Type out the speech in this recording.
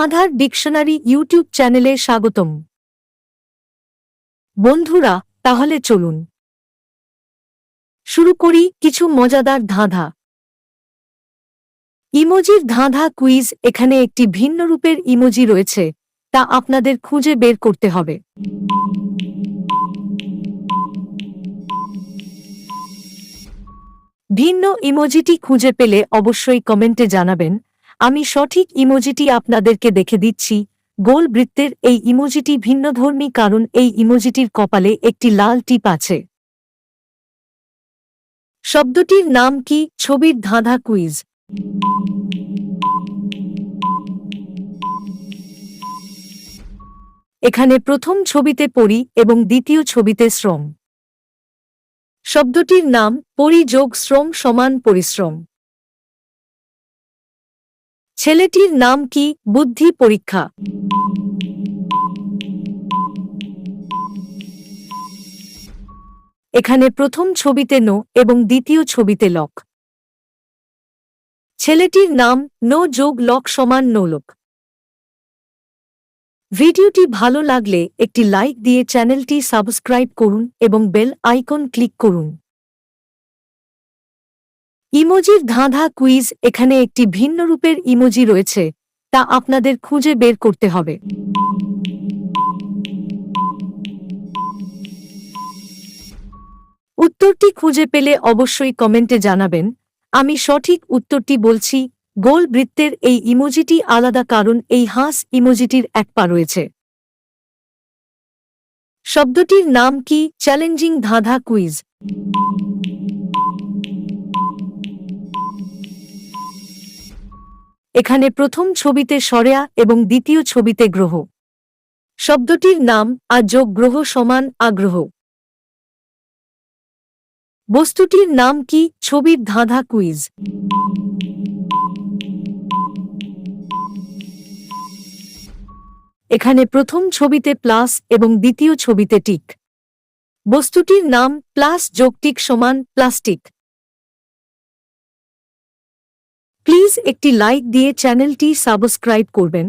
ধাঁধার dictionary YouTube চ্যানেলে স্বাগতম। বন্ধুরা, তাহলে চলুন শুরু করি কিছু মজাদার ধাঁধা। ইমোজির ধাঁধা কুইজ। এখানে একটি ভিন্ন রূপের ইমোজি রয়েছে, তা আপনাদের খুঁজে বের করতে হবে। ভিন্ন ইমোজিটি খুঁজে পেলে অবশ্যই কমেন্টে জানাবেন। আমি সঠিক ইমোজিটি আপনাদেরকে দেখে দিচ্ছি। গোল বৃত্তের এই ইমোজিটি ভিন্নধর্মী কারণ এই ইমোজিটির কপালে একটি লাল টিপ আছে। শব্দটির নাম কি? ছবির ধাঁধা কুইজ। এখানে প্রথম ছবিতে পরি এবং দ্বিতীয় ছবিতে শ্রম। শব্দটির নাম পরি যোগ শ্রম সমান পরিশ্রম। ছেলেটির নাম কি? বুদ্ধি পরীক্ষা। এখানে প্রথম ছবিতে নো এবং দ্বিতীয় ছবিতে লক। ছেলেটির নাম নো যোগ লক সমান নোলক। ভিডিওটি ভালো লাগলে একটি লাইক দিয়ে চ্যানেলটি সাবস্ক্রাইব করুন এবং বেল আইকন ক্লিক করুন। ইমোজির ধাঁধা কুইজ। এখানে একটি ভিন্ন রূপের ইমোজি রয়েছে, তা আপনাদের খুঁজে বের করতে হবে। উত্তরটি খুঁজে পেলে অবশ্যই কমেন্টে জানাবেন। আমি সঠিক উত্তরটি বলছি। গোল বৃত্তের এই ইমোজিটি আলাদা কারণ এই হাঁস ইমোজিটির এক পা রয়েছে। শব্দটির নাম কি? চ্যালেঞ্জিং ধাঁধা কুইজ। এখানে প্রথম ছবিতে সরেয়া এবং দ্বিতীয় ছবিতে গ্রহ। শব্দটির নাম আ যোগ গ্রহ সমান আগ্রহ। বস্তুটির নাম কি? ছবির ধাঁধা কুইজ। এখানে প্রথম ছবিতে প্লাস এবং দ্বিতীয় ছবিতে টিক। বস্তুটির নাম প্লাস যোগ টিক সমান প্লাস্টিক। প্লিজ একটি লাইক দিয়ে চ্যানেলটি সাবস্ক্রাইব করবেন।